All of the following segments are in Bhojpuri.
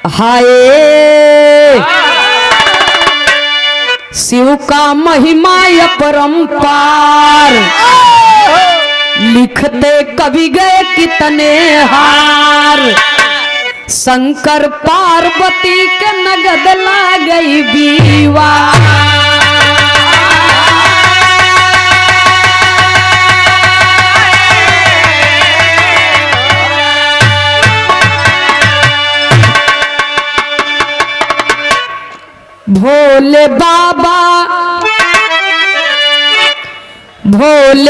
हाय शिव का महिमा अपरंपार, लिखते कवि गए कितने हार। शंकर पार्वती के नगद ला गई बीवा। भोले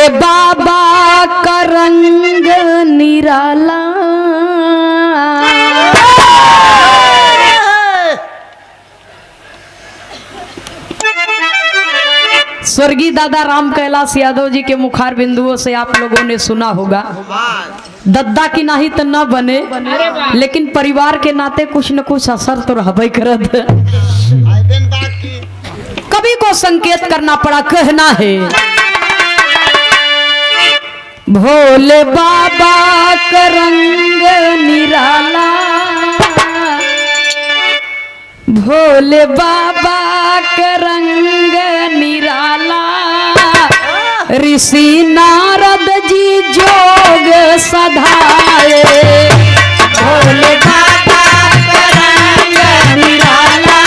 बाबा का रंग निराला, स्वर्गीय दादा राम कैलाश यादव जी के मुखार बिंदुओं से आप लोगों ने सुना होगा, दद्दा की नाही तो न बने, लेकिन परिवार के नाते कुछ न कुछ असर तो रहबे करत। कवि को संकेत करना पड़ा, कहना है भोले बाबा का रंग निराला, भोले बाबा का रंग निराला। ऋषि नारद जी जोग सधाए, भोले बाबा का रंग निराला।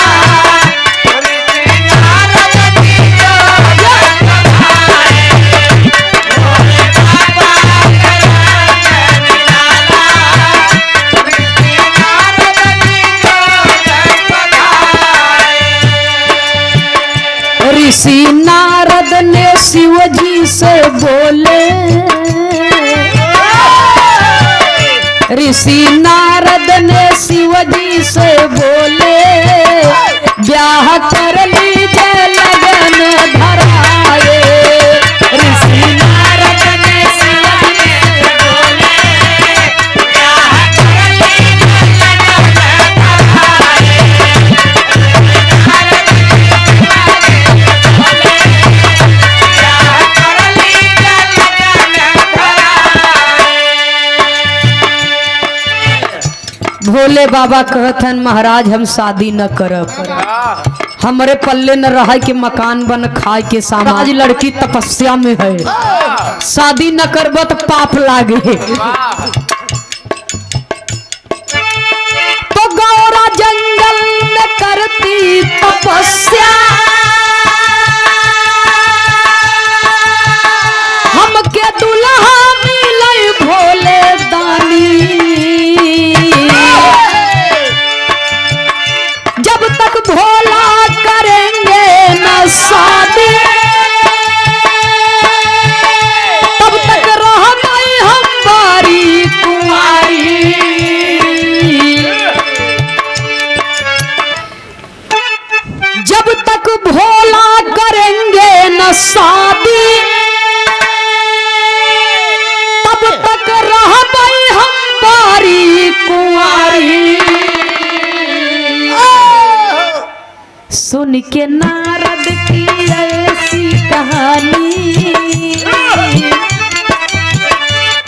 ऋषि नारद ने शिव जी से बोले, ऋषि नारद ने शिव जी से बोले, ब्याह कर लीजिए लगन धराए। ऋषि नारद ने शिव जी से बोले, ब्याह कर लीजिए लगन धराए। भोले बाबा कहथन महाराज हम शादी न करब, हमरे पल्ले न रह के मकान बन खाए के समाज, लड़की तपस्या में है, शादी न करब तो पाप लागे। तो गौरा जंगल में करती तपस्या, हमके दुल्हा मिले भोले दानी। जब तक भोला करेंगे न शादी, तब तक रहबै हम बारी कुंवारी। जब तक भोला करेंगे न शादी, तब तक रहबै हम बारी कुंवारी। सुन के नारद की ऐसी कहानी,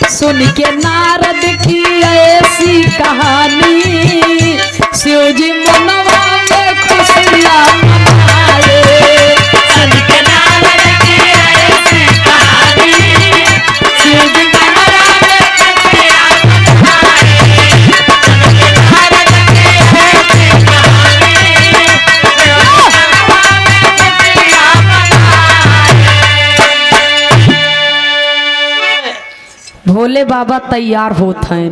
सुन के नारद की ऐसी कहानी, शिव जी मनवा में खुशियाँ मनाए। सुन के नारद की ऐसी कहानी, शिव जी मनवा में खुशियाँ मनाए। सुन के नारद की ऐसी कहानी, भोले बाबा तैयार होत हैं,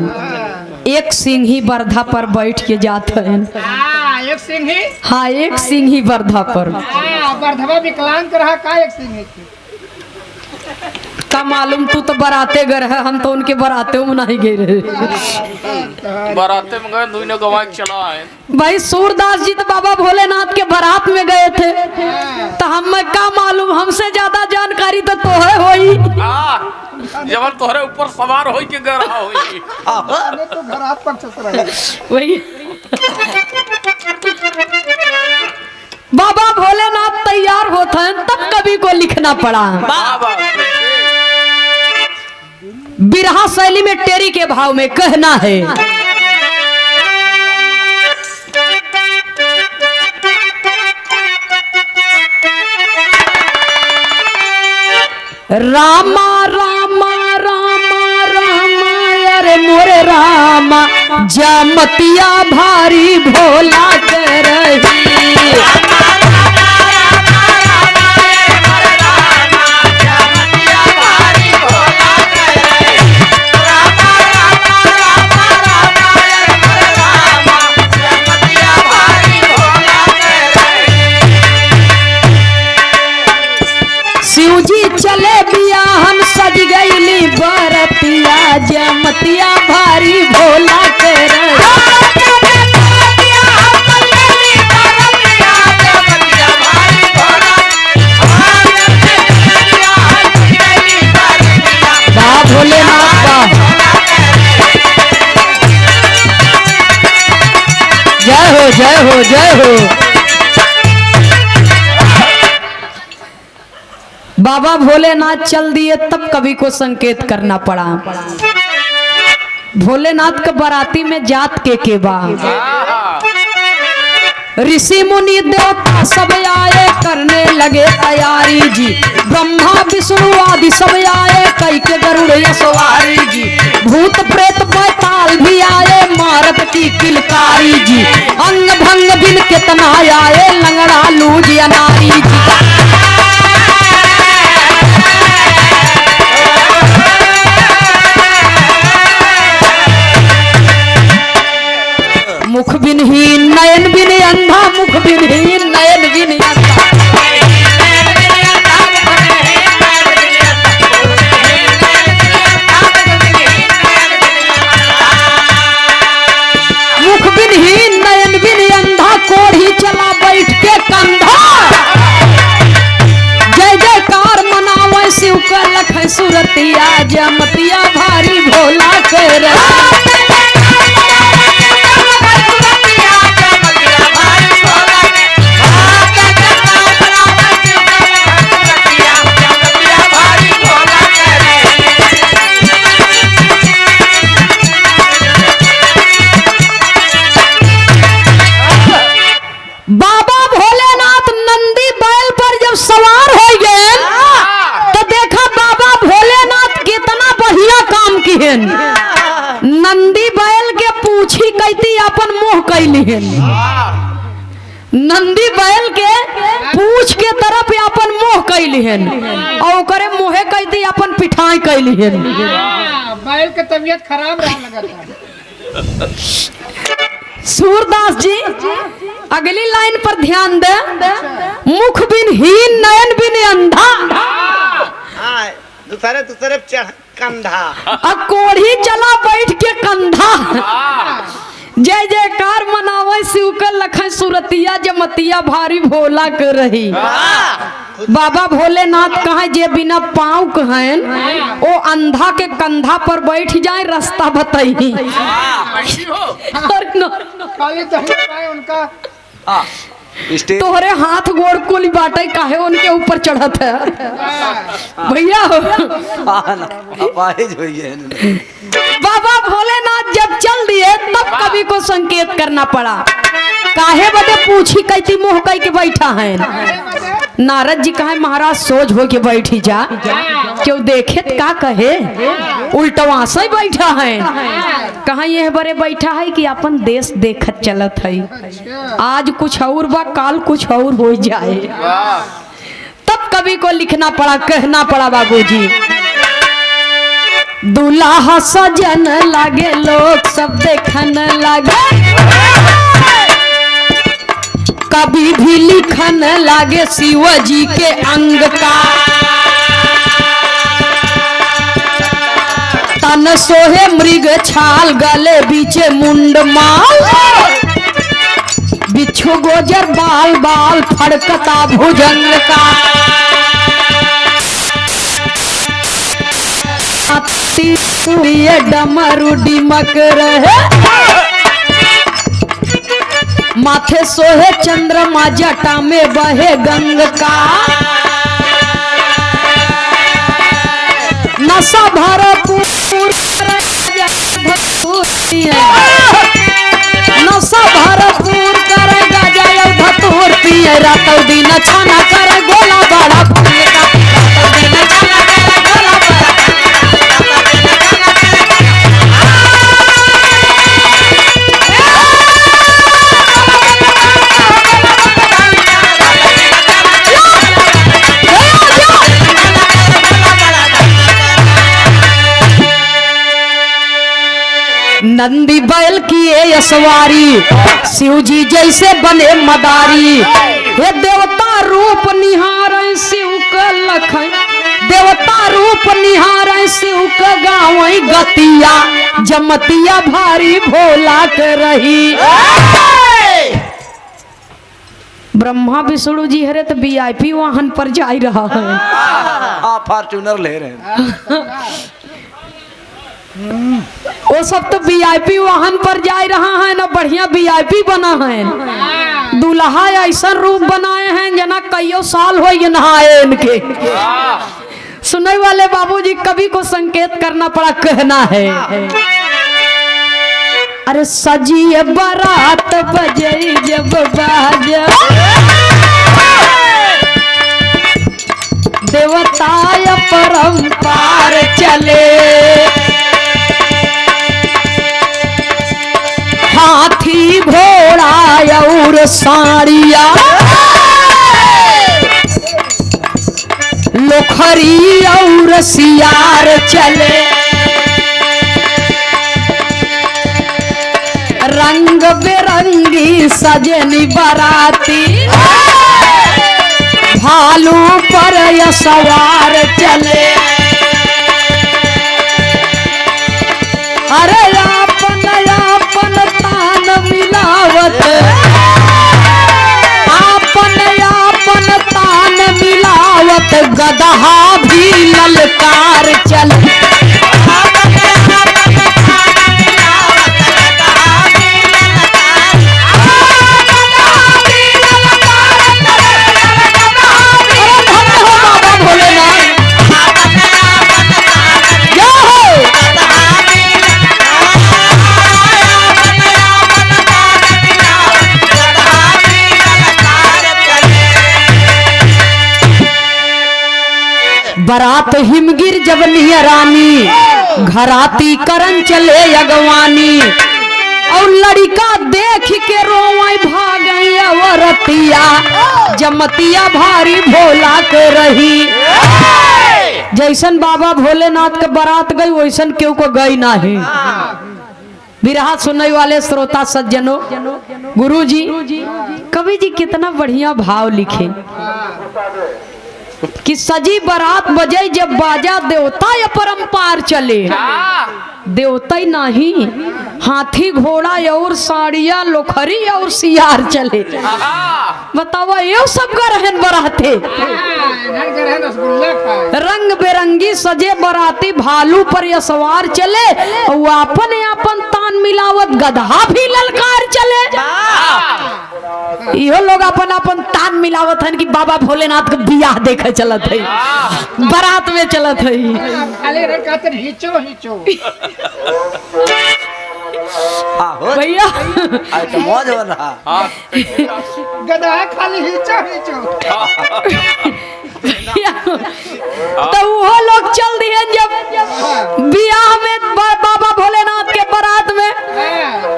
एक सिंही बरधा पर बैठ के जात हैं। एक सिंही, हाँ एक सिंही बरधा पर। बरधवा विकलांग रहा का एक सिंही का मालूम, तू तो बराते गए है, हम तो उनके बराते में नहीं गए रहे। बराते में गए, दुनिया गवाए चला है भाई सूरदास जी तो बाबा भोलेनाथ के बारात में गए थे, तो हमें का मालूम, हमसे ज्यादा जानकारी तो तोहे होई। जब तोहरे ऊपर सवार हो के गए रहा होई तो घर हाथ पर चल रहा है वही। बाबा भोलेनाथ तैयार होते हैं, तब कवि को लिखना पड़ा। बिरहा शैली में टेरी के भाव में कहना है, रामा रामा रामा रामा अरे मोरे रामा जमतिया भारी भोला के रही। शिवजी चले बिया हम सज गईली बरतिया जमतिया भारी भोला के बा भोलेनाथ बा। जय हो जय हो जय हो। बाबा भोलेनाथ चल दिए तब कवि को संकेत करना पड़ा। भोलेनाथ के बाराती में जात के बा ऋषि मुनि देवता सब आए करने लगे तैयारी जी। ब्रह्मा विष्णु आदि सब आए कई के गरुड़ सवारी जी। भूत प्रेत बैताल भी आए मारत की किलकारी जी। अंग भंग बिन कितना आए लंगड़ा लूज अनारी जी। मुख बिनहीन नयन बिन अंधा मुख बिनहीन नयन बिन अंधा। मुख बिनहीन नयन बिन अंधा कोढ़ी चला बैठ के कंधा। जय जयकार मनावे शिव का लखन सुरतिया जमतिया भारी भोला कर। बाबा भोलेनाथ नंदी बैल पर जब सवार हो गए तो देखा बाबा भोलेनाथ कितना बढ़िया काम किए। नंदी बैल के पूछी कहती अपन मुंह कैली। नंदी बैल के पूछ के तरफ अपन मुंह कैली और ओकरे मुंहे कहती अपन पिठाई कैली। बैल के तबीयत खराब रहा लगा। सूरदास जी अगली लाइन पर ध्यान दे। मुख बिन हीन नयन बिन अंधा दूसरे दूसरे चढ़ कंधा। कोढ़ी चला बैठ के कंधा। जय जयकार मनावे शिव का लखन सुरतिया जमतिया भारी भोला कर रही। बाबा भोलेनाथ कहे जे बिना पाँव कहन ओ अंधा के कंधा पर बैठ जाए रास्ता बताई। उनका तोहरे हाथ गोड़ कुल बाटे काहे उनके ऊपर चढ़त है भैया। बाबा भोलेनाथ जब चल दिए तब कवि को संकेत करना पड़ा। काहे बदे पूछी कहती मुंह कह के बैठा है। नारद जी कहे महाराज सोच हो के बैठी जा क्यों देखे का कहे उल्टवा से बैठा है। कहा ये बड़े बैठा है कि अपन देश देखत चलत है। आज कुछ और बा काल कुछ और हो जाए। तब कवि को लिखना पड़ा कहना पड़ा बाबूजी। दूल्हा सजन लागे लोग सब देखन लागे। कभी भी लिखन लागे शिव जी के अंग का। तन सोहे मृग छाल गले बीचे मुंड माल। बिच्छू गोजर बाल बाल फड़कता भुजंग का। डमरू डिमक रहे माथे सोहे चंद्रमा जटा में बहे गंग का। नशा भरपूर नशा भरपूर करे गाजा धतूर पिए रातों दिन छाना करे गोला बड़ा रातों दिन छाना करे नंदी बैल किए यसवारी, शिव जी जैसे बने मदारी। हे देवता रूप निहारै शिव का लखन, देवता रूप निहारै शिव का गावई गतिया, जमतिया भारी भोला के रही। ब्रह्मा विष्णु जी हरे तो वीआईपी वाहन पर जा रहा है। फॉर्च्यूनर ले रहे हैं। वो सब तो वीआईपी वाहन पर जा रहा है ना, बढ़िया वीआईपी बना है। दूल्हा ऐसा रूप बनाए हैं जना कईयों साल हो ये नहाए इनके। सुनने वाले बाबूजी कवि को संकेत करना पड़ा, कहना है अरे सजिए बारात बजे जब बाजा, देवता परंपार चले। हाथी घोड़ा और साड़िया, लोखरी और सियार चले। रंग बिरंगी सजनी बराती, भालू पर या सवार चले। अरे आपन आपन तान मिलावत, आपन आपन तान मिलावत, गदहा भी ललकार चले। बरात हिमगिर जब नियरानी, घराती करन चले अगवानी। और लड़का देख के रोवई भागई अवरतिया, जमतिया भारी भोला के रही। जैसन बाबा भोलेनाथ के बारात गई वैसन क्यों को गई नहीं। बिरहा सुनने वाले श्रोता सज्जनों, गुरुजी कवि जी कितना बढ़िया भाव लिखे कि सजी बारात बजे जब बाजा, देवता या परंपार चले। देवता ही नहीं, हाथी घोड़ा और साड़िया, लोखरी और सियार चले। बताओ ये सब रहन बराते, रंग बिरंगी सजे बराती, भालू पर या सवार चले। और आपन आपन तान मिलावत, गधा भी ललकार चले। यो लोग अपन अपन तान मिलावत हन कि बाबा भोलेनाथ का बियाह देखे चलत है, बारात में चलत है। भैया तो मौज हो रहा। गधा खाली हिचो हिचो। तो वो लोग चल दिए जब बियाह में बाबा भोलेनाथ के बारात में।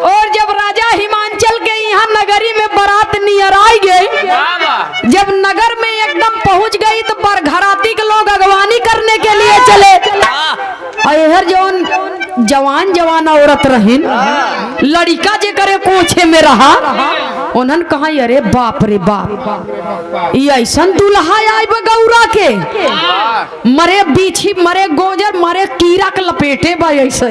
और जब राजा हिमांचल के यहाँ नगरी में बारात नियर आई गई, जब नगर में एकदम पहुंच गई तो बरघराती के लोग अगवानी करने के लिए चले। और जवान जवान औरत रहीन, लड़का जे करे कोछे में रहा, उन्हन कहा अरे बाप रे बाप, ये ऐसा दूल्हा आई गौरा के, मरे बीछी, मरे गोजर, मरे कीड़ा के लपेटे बा। ऐसे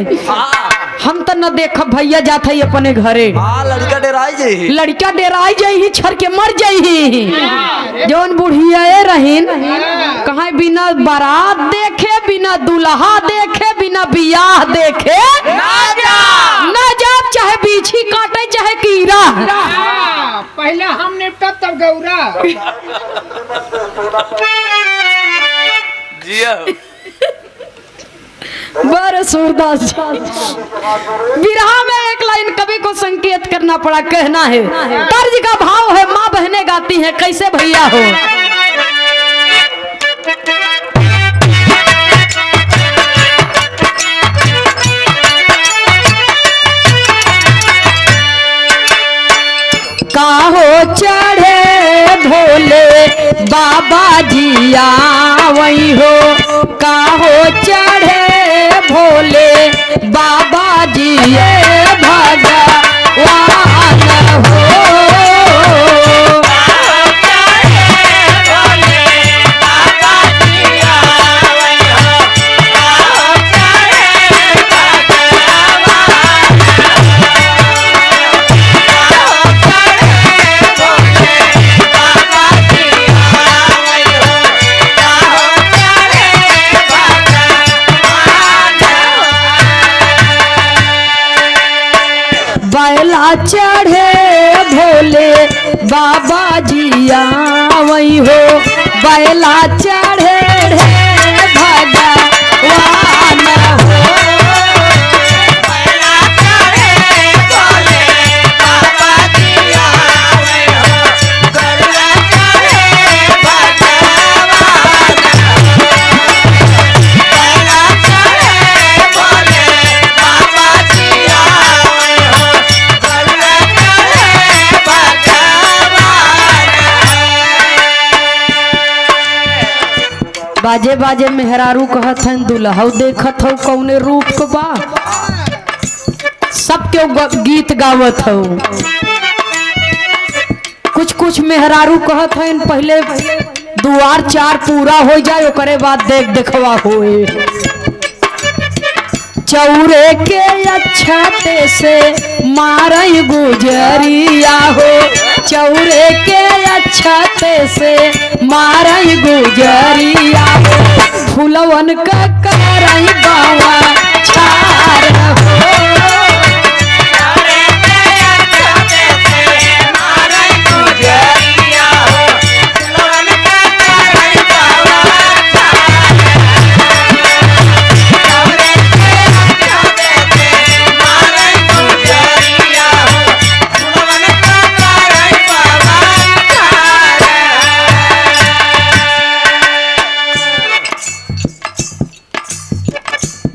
हम तो न देख भैया जात है अपने घरे। लड़का डेराई जाई, लड़का डेराई जाई, छर के मर जाई। जौन बुढ़िया रहीन कहा बिना बारात देखे, बिना दूल्हा देखे, बिना बियाह देखे ना जा, चाहे बीछी काटे चाहे कीड़ा। पहले हम निपटा तब गौरा। बड़े सूरदास विरहा में एक लाइन कवि को संकेत करना पड़ा, कहना है तर्ज का भाव है, माँ बहनें गाती हैं कैसे भैया हो। काहो चढ़े भोले बाबा जी आवई हो, काहो चढ़े भोले बाबा जी भगवान हो। बैला चढ़े भोले बाबा जिया वही हो। बैला चढ़े रे भगवान हो। बाजे बाजे मेहरारू कहत हन दुल्हऊ देखत हो कौने रूप के बा। सब के गीत गावत हो। कुछ कुछ मेहरारू कहत हन पहले दुआर चार पूरा हो जाए ओकरे बाद देख देखवा होए। चौरे के अच्छते से मारई गुजरिया हो। चौरे के अच्छते से मारई गुजरिया हो। फुलवन का करई बावा छार हो।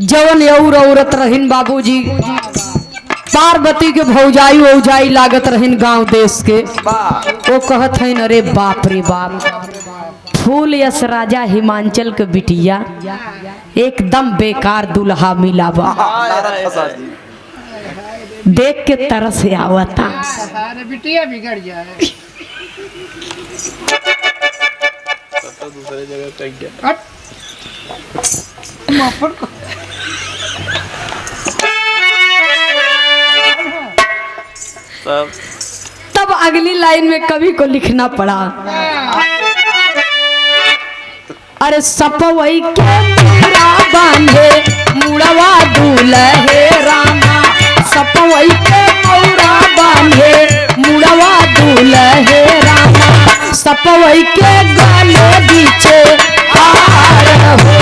जवन और औरत रहिन बाबूजी पार्वती के भौजाई औजाई लागत रहिन गांव देश के। वो कहत हन अरे बाप रे बाप फूल यस राजा हिमांचल के बिटिया एकदम बेकार दुल्हा मिला बा। देख के तरस आवता। अरे बिटिया बिगड़ जाए। दूसरे जगह कहीं गया। तब अगली लाइन में कवि को लिखना पड़ा। अरे सपवई के मुड़ा बांधे मुड़वा दूल्हे रामा। सपवई के मुड़ा बांधे मुड़वा दूल्हे रामा। सपवई के गले बीचे हार हो।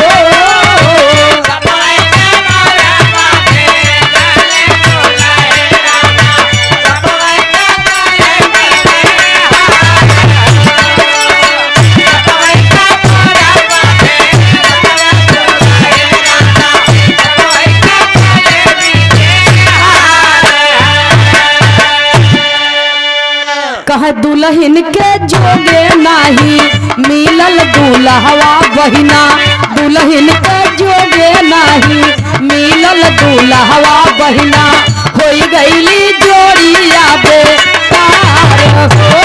कह दुल्हन के जोगे नाही मिलल दूल्हवा बहिना। दुल्हन के जोगे नाही मिलल दूल्हवा बहिना। होई गईली जोड़िया बेकार हो।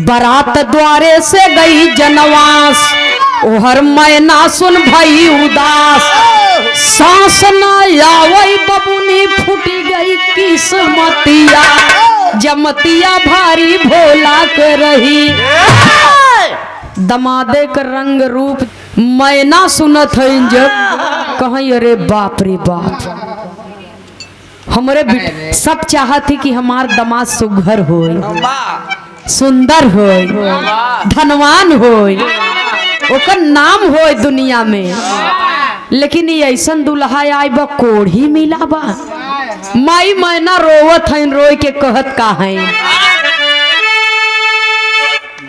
बारात द्वारे से गई जनवास। ओहर मैना सुन भई उदास। सांस न आवई बबुनी फूटी गई किस्मतिया। जमतिया भारी भोला के रही। दमादे के रंग रूप मैना सुनत है जब कहीं अरे बाप रे बाप। हमरे सब चाहत थी कि हमार दमाद सुघर होए सुंदर होए धनवान होए ओकर नाम होए दुनिया में। लेकिन ये ऐसन दुल्हा आई बा कोढ़ी मिला बा माई मैना रोवत है रोई के कहत का है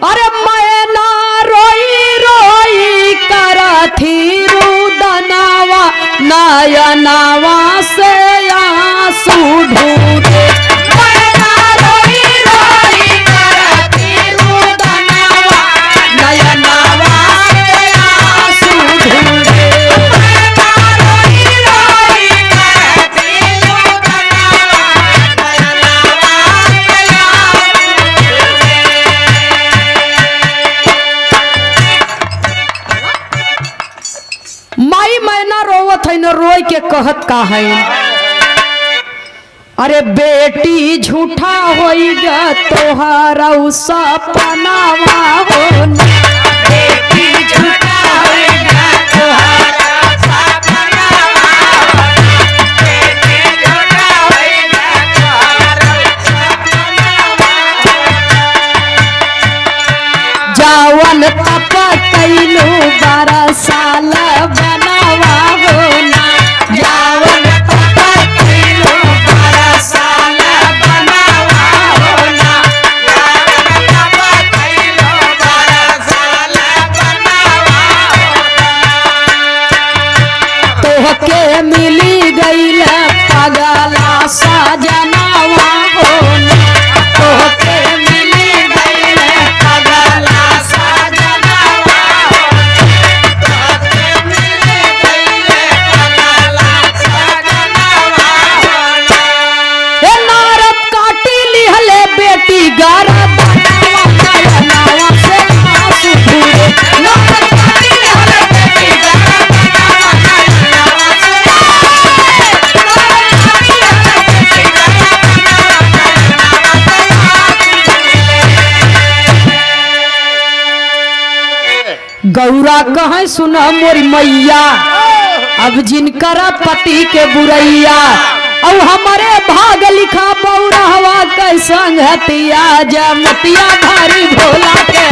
अरे मैना रोई रोई करथी रुदनावा नयनावा से आंसू ढूंढे मैना रोई रोई करथी रुदनावा नयनावा से आंसू ढूंढे मैना रोई रोई करथी रुदनावा नयनावा से माई मैना रोवत है न रोई के कहत का है अरे बेटी झूठा होई गा तोहारा सपनावा हो बेटी झूठा होई गा तोहारा सपनावा बेटी झूठा होई गा तोहारा सपनावा जावन तप कैलू 12 साल बनावा हो ना जावन तप कैलू 12 साल बनावा हो ना जावन तप कैलू 12 साल बनावा हो ना तोहके मिली गईल पगला सजनावा हो ना तोहके मिली गईल पगला सजनावा हो तोहके मिली गईल पगला सजनावा हो ए नारद काटी लिहले बेटी गारा बनावा नयनावा से आंसू ढूंढे नारद काटी लिहले बेटी गारा बनावा नयनावा से नारद काटी लिहले बेटी गारा बनावा नयनावा से गौरा कहे सुना मोरी मैया अब जिनकरा पति के बुरैया और हमारे भाग लिखा बौरा हवा के संगतिया जमतिया भारी भोला के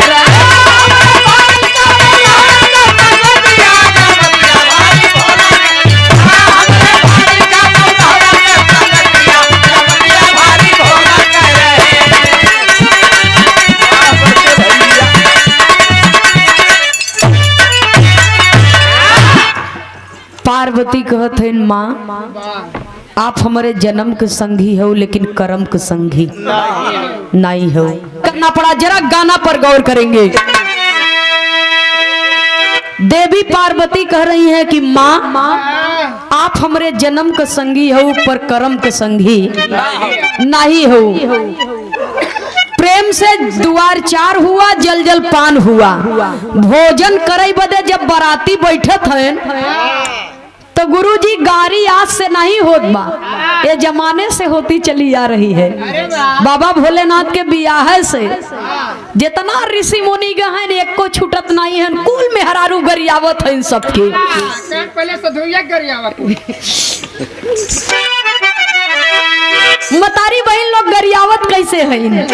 पार्वती कहत है माँ आप हमारे जन्म के संगी हो लेकिन कर्म के संगी नहीं हो करना पड़ा जरा गाना पर गौर करेंगे देवी पार्वती कह रही है कि माँ आप हमारे जन्म के संगी हो पर कर्म के संगी नहीं हो प्रेम से द्वार चार हुआ जल जल पान हुआ भोजन करे बदे जब बाराती बैठे थे तो गुरुजी गारी आज से नहीं होत बा ये जमाने से होती चली आ रही है बाबा भोलेनाथ के बियाह से जितना ऋषि मुनि गहन एक को छूटत नहीं है कुल में हरारू गरियावत है इन सबके पहले सधुइया गरियावत मतारी बहन लोग गरियावत कैसे है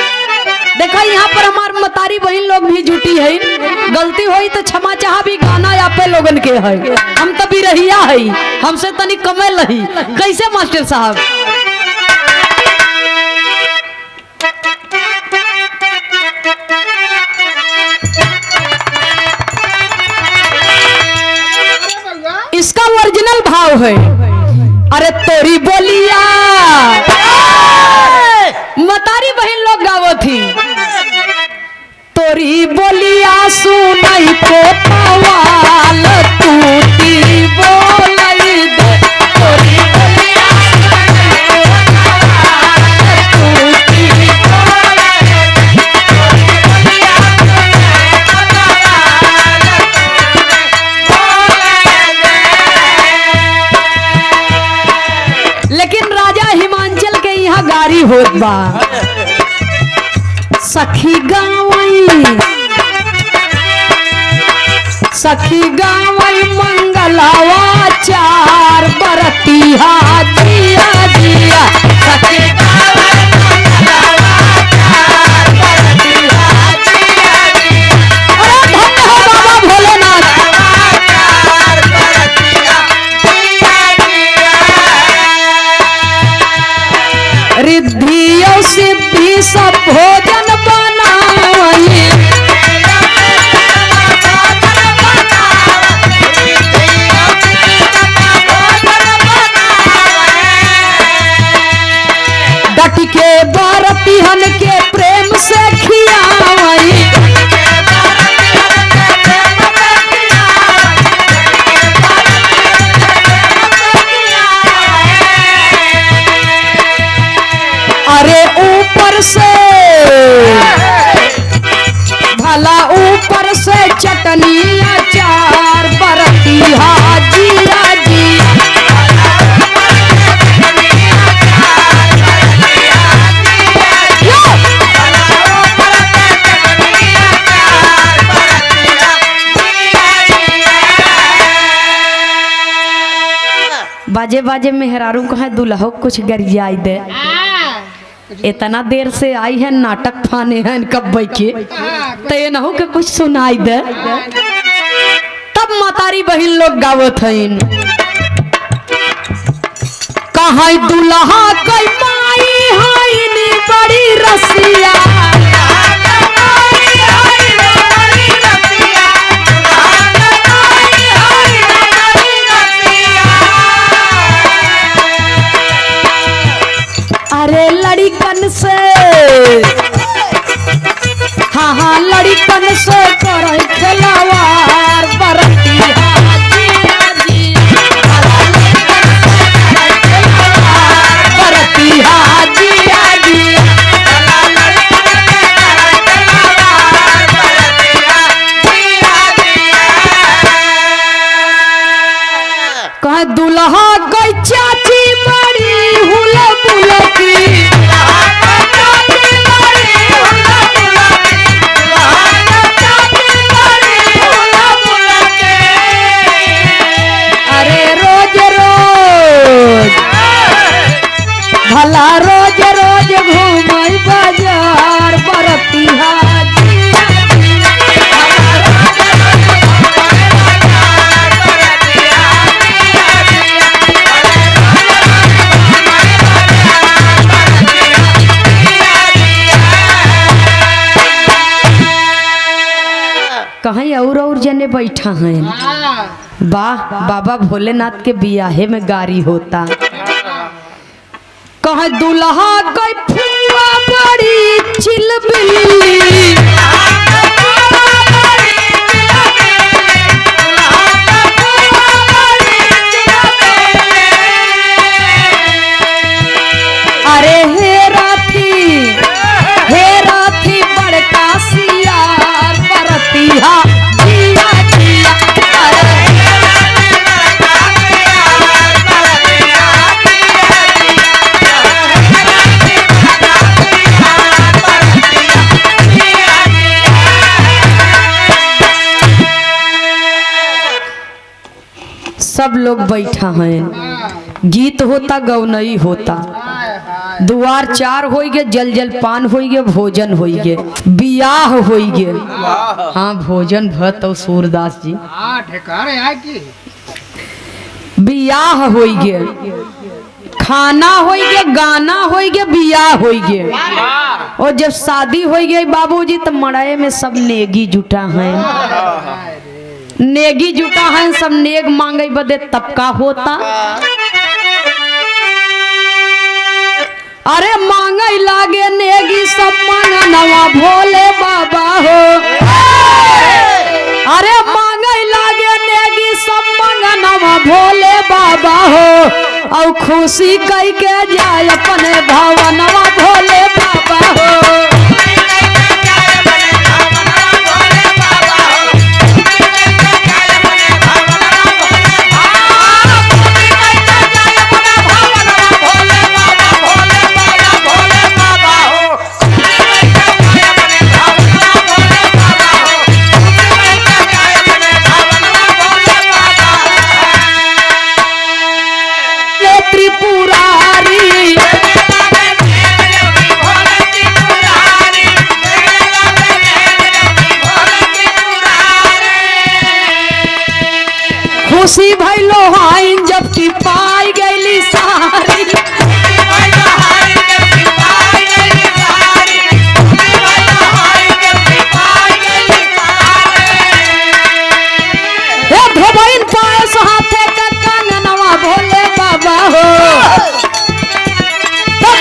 देखा यहाँ पर हमार मतारी बहन लोग भी जुटी है गलती हुई तो क्षमा चाह भी गाना आपे लोगन के है हम तो भी रहिया है हमसे तनी कमे लही कैसे मास्टर साहब इसका ओरिजिनल भाव है अरे तोरी बोलिया मतारी बहन लोग गावो थी तोरी बोलिया सुनाई को पवाल टूटी बोलई दे तोरी बोलिया सुनाई को पवाल टूटी बोलई दे तोरी बोलिया सुनाई को पवाल टूटी बोलई दे लेकिन राजा हिमांचल के यहाँ गारी होत बा सखी गावई मंगलावा चार बरतिया जिया जिया सखी गावई मंगलावा चार बरतिया जिया जिया अरे धन्य हो बाबा भोलेनाथ चार बरतिया जिया जिया ऊपर से चटनी अचार बरती हाजिया जी। बाजे बाजे मेहरारू को है दुल्हो कुछ गरियाई दे। इतना देर से आई है नाटक फाने हैं कब के तो ये नहो के कुछ सुनाई दे। तब मातारी बहन लोग गावत हैं कहाँ दुल्हा कई माई हाई नी बड़ी रसिया। अरे लड़िकन से हाँ हाँ लड़िकन से करे खिलवाड़ बरती हाजिया जी। बरती हाजिया जी। कहे दुल्हा गई चाची बड़ी हुला बुला की। अरे रोज रोज भला रोज रोज घूमई बाजार बरती हाजिया जी। कहीं और जने बैठा हैं। वाह बाबा भोलेनाथ के बियाहे में गारी होता। कहे दुल्हा गई फुआ बड़ी चिलबिली। अरे हे राथी बड़का सियार बरती हाजिया जिया। सब लोग बैठा हैं गीत होता गौनई होता दुआर चार हो गए जल जल पान हो गए भोजन हो गए बियाह हो गए। हाँ भोजन भत और सूरदास जी बियाह हो गए खाना हो गए गाना हो गए बियाह हो गए। और जब शादी हो गई बाबूजी तो मड़ाई में सब नेगी जुटा है। नेगी जुटा है सब नेग मांगे बदे तब का होता। अरे मांगे लागे नेगी सब मांगा नवा भोले बाबा हो। अरे मांगे लागे नेगी सब मांगा नवा भोले बाबा हो। और खुशी कई के जाए अपने भवनवा भोले बाबा हो। खुशी भैलो हाइन जबकि पाई गईली सारी। धोबइन पायस हाथे का कंगनवा भोले बाबा हो।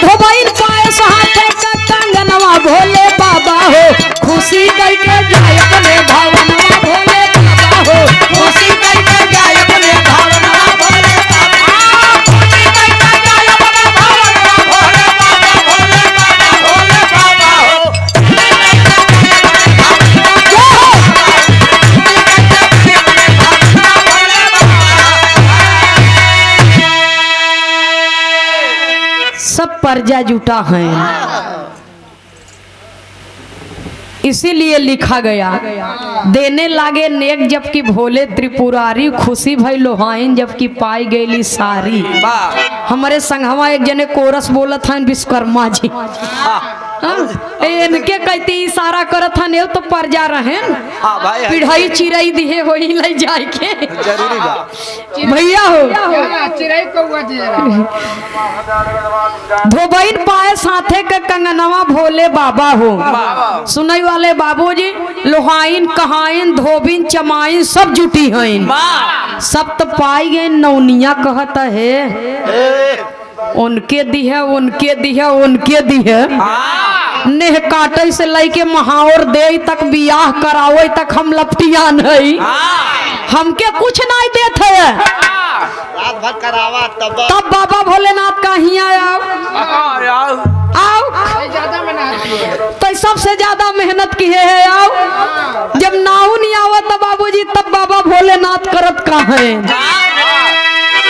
धोबइन पायस हाथे का कंगनवा भोले बाबा हो। खुशी करके जाए अपने भवनवा भोले बाबा हो। खुशी करके जाए अपने भवनवा भोले बाबा। खुशी करके जाए अपने भवनवा भोले बाबा भोले बाबा भोले बाबा हो। पर्जा जुटा है। इसीलिए लिखा गया, देने लागे नेक जबकि भोले त्रिपुरारी, खुशी भई लोहाइन जबकि पाई गई सारी। हमारे संघवा एक जने कोरस बोलत हन विश्वकर्मा जी, इनके कहती इशारा करत हन एव तो पर जा रहे पिढ़ाई चिड़ई दिए हो ले जाए के जरूरी बा भैया हो चिड़ई कौआ दे धोबइन पाए साथे के कंगनवा भोले बाबा हो। सुनई वाले बाबूजी लोहाइन कहाइन धोबिन चमाइन सब जुटी हैं, सब तो पाई गए नौनिया कहत है उनके दिहे उनके दिहे उनके दिहे। नेह काटे से लेके महावर दे तक बियाह करावे तक हम लपटिया नहीं, हमके कुछ नहीं देते है। रात भर करावा तब बाबा भोलेनाथ का हिया आओ ज्यादा मेहनत है तो सबसे ज्यादा मेहनत की है। जब नाऊ नहीं आवा तब बाबूजी तब बाबा भोलेनाथ करत का है।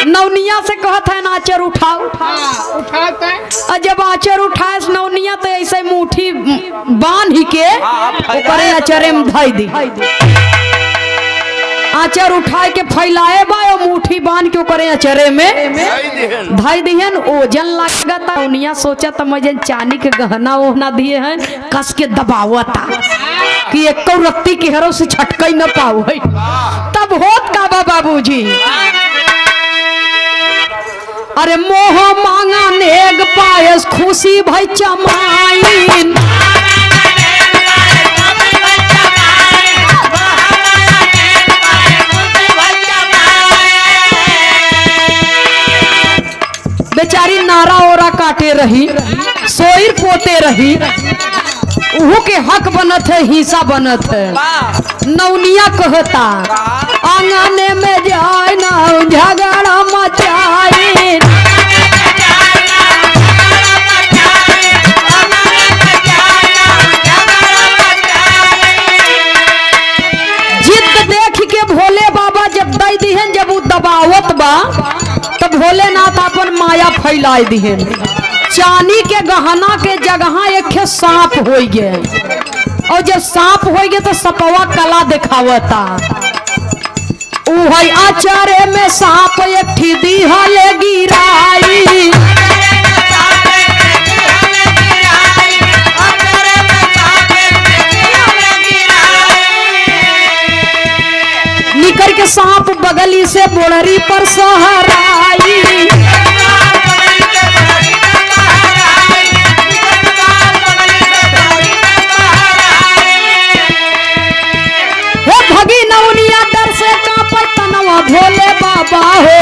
नौनिया से कहत है आचर उठाओ, उठाता है और जब आचर उठाए नौनिया तो ऐसे मुट्ठी बांध ही के ऊपर आचरे में धाई दी। आचर उठाए के फैलाए बा और मुट्ठी बांध के ऊपर आचरे में धाई दिहन। ओजन लागता नौनिया सोचा तो मजन चांदी के गहना ओहना दिए हैं, कस के दबावता कि एक रत्ती के हरो से छटकई न पाऊ है। तब होत का बा बाबूजी अरे मोह मांगा नेग पायस खुशी भई चमाइन। बेचारी नारा ओरा काटे रही, सोईर पोते रही, उहू के हक बनत है हिस्सा बनत है। नौनिया कहता आंगने में जाए ना झगड़ा मचाए। जिद देख के भोले बाबा जब दई दिहन, जब वो दबावत बा तब भोलेनाथ अपन माया फैलाई दिहन। चांदी के गहना के जगह एक सांप हो गए, और जब सांप हो गए तो सपवा कला दिखावता। उहई आचारे में सांप एक ठी दिहले गिराई। निकर के सांप बगली से बोड़री पर सहराई। भगी नौनिया डर से कांपे तनवा भोले बाबा हो।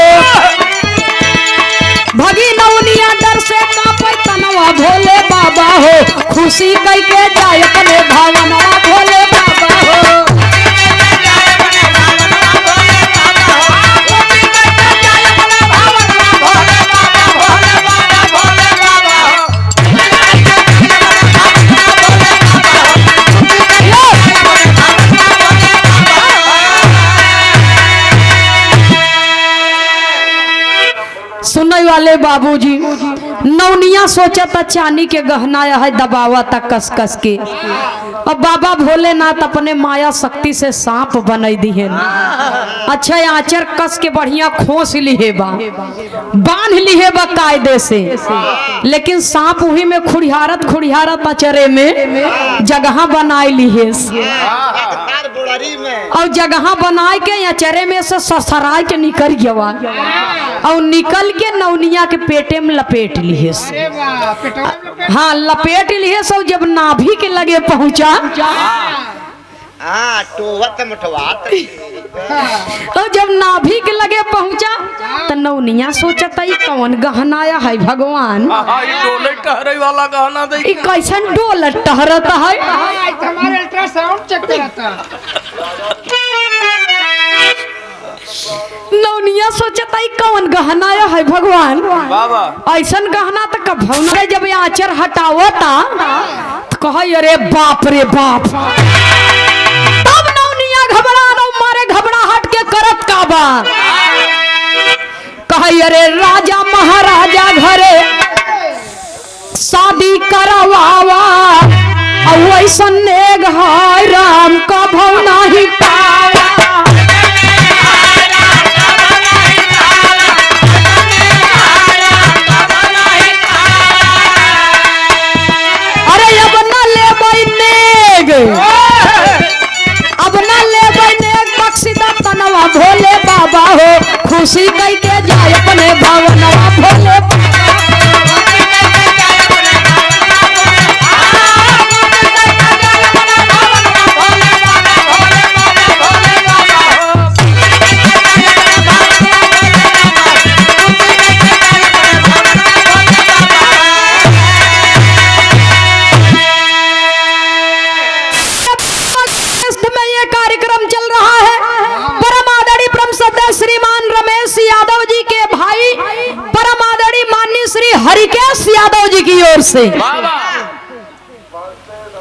भगी नौनिया डर से कांपे तनवा भोले बाबा हो। खुशी कई के जाय अपने भावनवा भोले बाबा हो। सुनने वाले बाबूजी नौनिया सोचा था चांदी के गहना है दबावा था कस कस के। अब बाबा भोलेनाथ अपने माया शक्ति से सांप बनाई दिए। अच्छा आचर कस के बढ़िया खोस लिए बा, बांध लिए बा कायदे से, लेकिन सांप वही में खुड़ियारत खुड़ियारत अचरे में जगह बनाई लिए। और जगह बनाए के अचरे में से ससराय के निकल गया, और निकल के नौनिया के पेटे में लपेट लिए। हाँ लपेट लिए सब। जब नाभि के लगे पहुंचा तो जब नाभि के लगे पहुंचा तो नौनिया सोचता कौन गहना है भगवान, वाला गहना दे कैसन डोल टहरता है। हमारे अल्ट्रासाउंड चेक कराता नौनिया सोचता कौन गहना है भगवान, ऐसन गहना तो कभौ न। जब आचर हटावता तो कह अरे बाप रे बाप। तब नौनिया घबरा मारे घबराहट के करत का बा कह अरे राजा महाराजा घरे ऐसा नेग हाय राम का भव नाही पाया। अरे अब न ले नेग, अब न ले नेग बख्शिदा तनवा भोले बाबा हो, खुशी कई के जाए अपने भवनवा भोले हरिकेश यादव जी की ओर से।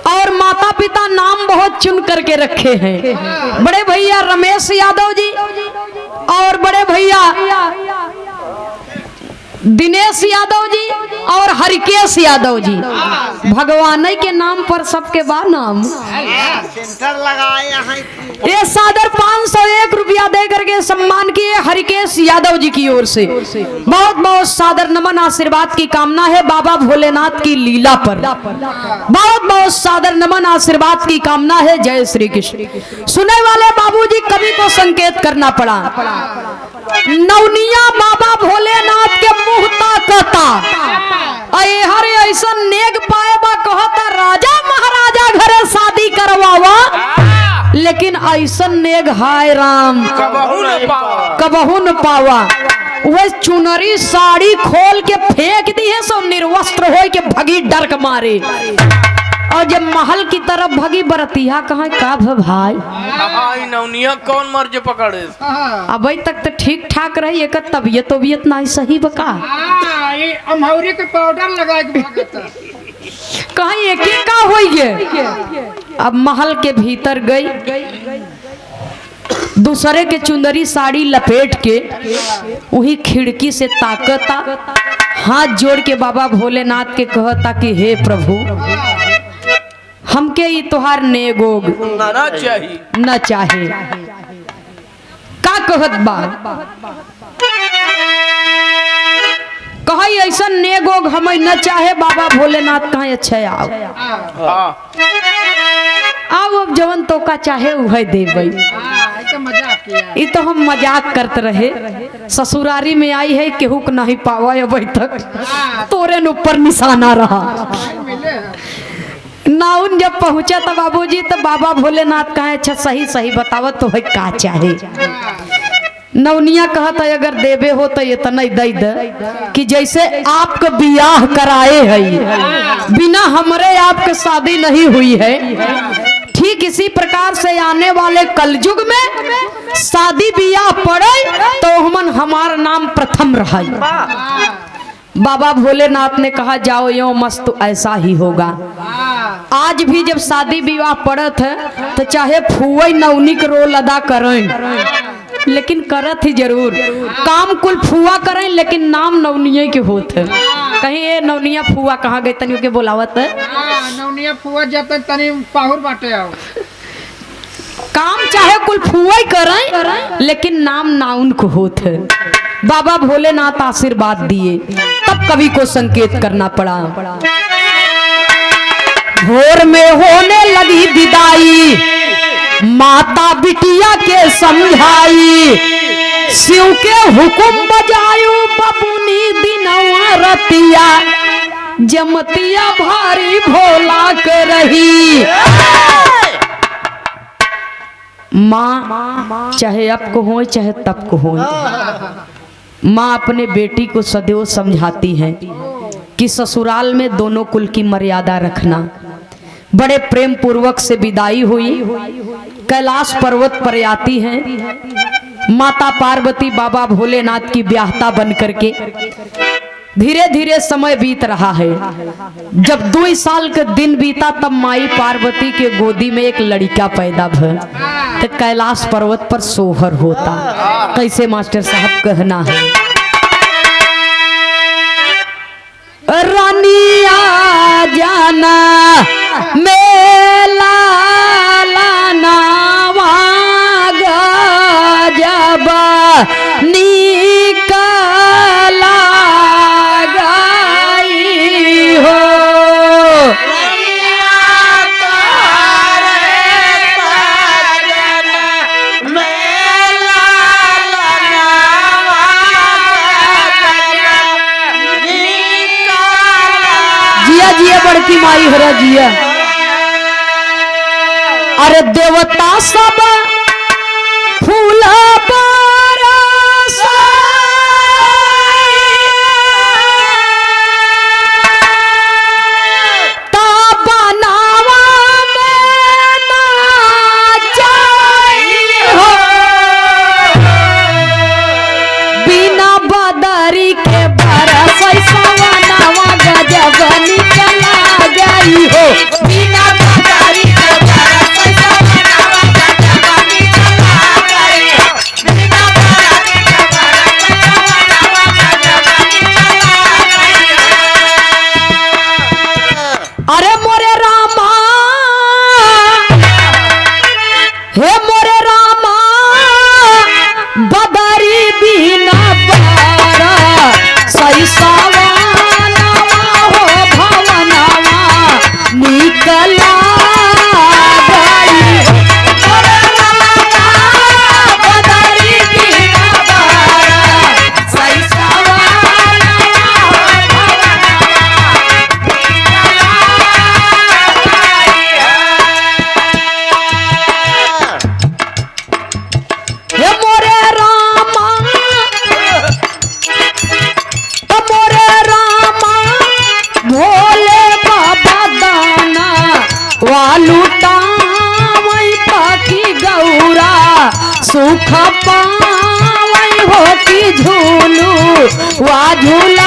और माता पिता नाम बहुत चुन करके रखे हैं, बड़े भैया रमेश यादव जी और बड़े भैया दिनेश यादव जी और हरिकेश यादव जी। भगवान के नाम पर सबके बाद नाम सेंटर लगाए यहाँ। ये सादर 501 रुपया दे करके सम्मान किए हरिकेश यादव जी की ओर से। बहुत बहुत सादर नमन आशीर्वाद की कामना है बाबा भोलेनाथ की लीला पर। बहुत बहुत सादर नमन आशीर्वाद की कामना है। जय श्री कृष्ण। सुने वाले बाबूजी कवि को संकेत करना पड़ा। नवनिया बाबा भोलेनाथ के मुंह ताकता हरे ऐसा नेग पाए बा कहता राजा महाराजा घरे शादी करवावा, लेकिन ऐसा नेग हाय राम कबहू न पावा। वह चुनरी साड़ी खोल के फेंक दी है, सब निर्वस्त्र हो के भगी डर के मारे। और जब महल की तरफ भगी बरतिया कहाँ का भाई नवनिया कौन मर्ज पकड़े। अभी तक तो ठीक ठाक रही, एक तबीयत ना सही बका। ये अमहौरी के पाउडर लगा के भागता कहीं एक का हो गए। अब महल के भीतर गई, दूसरे के चुंदरी साड़ी लपेट के वही खिड़की से ताकता, हाथ जोड़ के बाबा भोलेनाथ के कहता कि हे प्रभु हमके ई तोहार नेगोग न चाहे। का कहत बा कहीं ऐसा नेगोग हमें न चाहे। बाबा भोलेनाथ कहीं अच्छा आओ आओ अब जवन तो का चाहे वह देबै। ये तो हम मजाक करते रहे। ससुरारी में आई है केहू के नहीं पावा अभी तक, तोरे न ऊपर निशाना रहा। नाउन जब पहुंचा तो बाबूजी तो बाबा भोलेनाथ कहे अच्छा सही सही बतावत तो है का चाहे। नवनिया कहता अगर देवे हो तो इतना दे दे कि जैसे आपका बियाह कराए है, बिना हमरे आपके शादी नहीं हुई है, ठीक इसी प्रकार से आने वाले कलयुग में शादी बियाह पड़े तो हमन हमारा नाम प्रथम रहा। बाबा भोलेनाथ ने कहा जाओ यो मस्त ऐसा ही होगा। आज भी जब शादी विवाह पड़त है तो चाहे फुवई नवनी के रोल अदा करें, लेकिन करत ही जरूर। काम कुल फुआ करें लेकिन नाम नवनिया के होत है। कहीं ये नवनिया फुआ कहाँ गई तनियो के बोलावत है। नवनिया फुआ जाता तनी पाहुर बाटे आओ। काम चाहे कुल फुआ करें लेकिन नाम नाउन को होत है। बाबा भोलेनाथ आशीर्वाद दिए, तब कवि को संकेत करना पड़ा। भोर में होने लगी विदाई, माता बिटिया के समझाई, शिव के हुकुम बजायू बबुनी दिनवा रतिया, जमतिया भारी भोला के रही। माँ चाहे अब को हो चाहे तब को हो, माँ अपने बेटी को सदैव समझाती है कि ससुराल में दोनों कुल की मर्यादा रखना। बड़े प्रेम पूर्वक से विदाई हुई, कैलाश पर्वत पर आती हैं माता पार्वती बाबा भोलेनाथ की ब्याहता बन करके। धीरे धीरे समय बीत रहा है। जब 2 साल के दिन बीता तब माई पार्वती के गोदी में एक लड़का पैदा भा। तो कैलाश पर्वत पर सोहर होता। कैसे मास्टर साहब कहना है, रानिया जाना मैं लाला नावा गजब निकला गई हो। जिया जिया बड़की माई हरा जिया। अरे देवता सब फूल बिना बदरी के बरस सवनवा गजब निकला गई हो। बिना बदरी के बरस सवनवा गजब निकला गई हो। बिना बदरी के बरस सवनवा गजब निकला गई हो। अरे मोरे रामा हे मोरे रामा बदरी बिना बारा सही सवनवा हो भवनवा निकला गई हो। मोरे रामा बदरी बिना बारा सही सवनवा हो भवनवा हे मोरे रामा भोले बाबा दाना वालूटा वही पाकी गौरा सुख पावई हो की झूलू वा झूला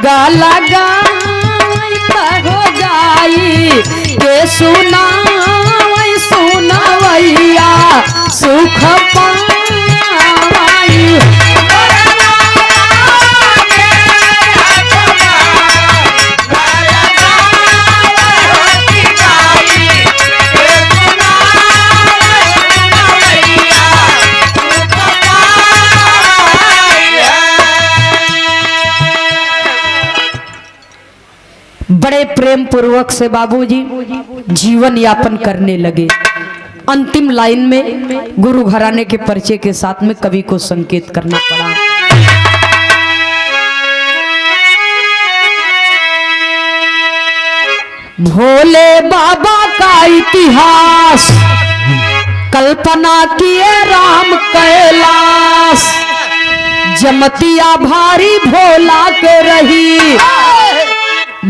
गाला गाई हो जाई के सुनावई सुनावैया सुख पाई। बड़े प्रेम पूर्वक से बाबूजी जीवन यापन करने लगे। अंतिम लाइन में गुरु घराने के परिचय के साथ में कवि को संकेत करना पड़ा। भोले बाबा का इतिहास कल्पना किए राम कैलाश जमतिया भारी भोला के रही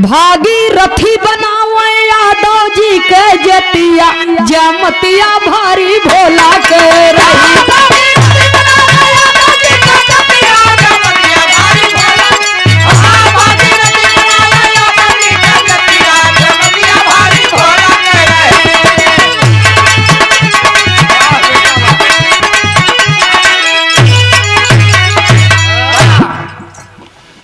भागीरथी बनावे यादव जी के जतिया जमतिया भारी भोला के रही।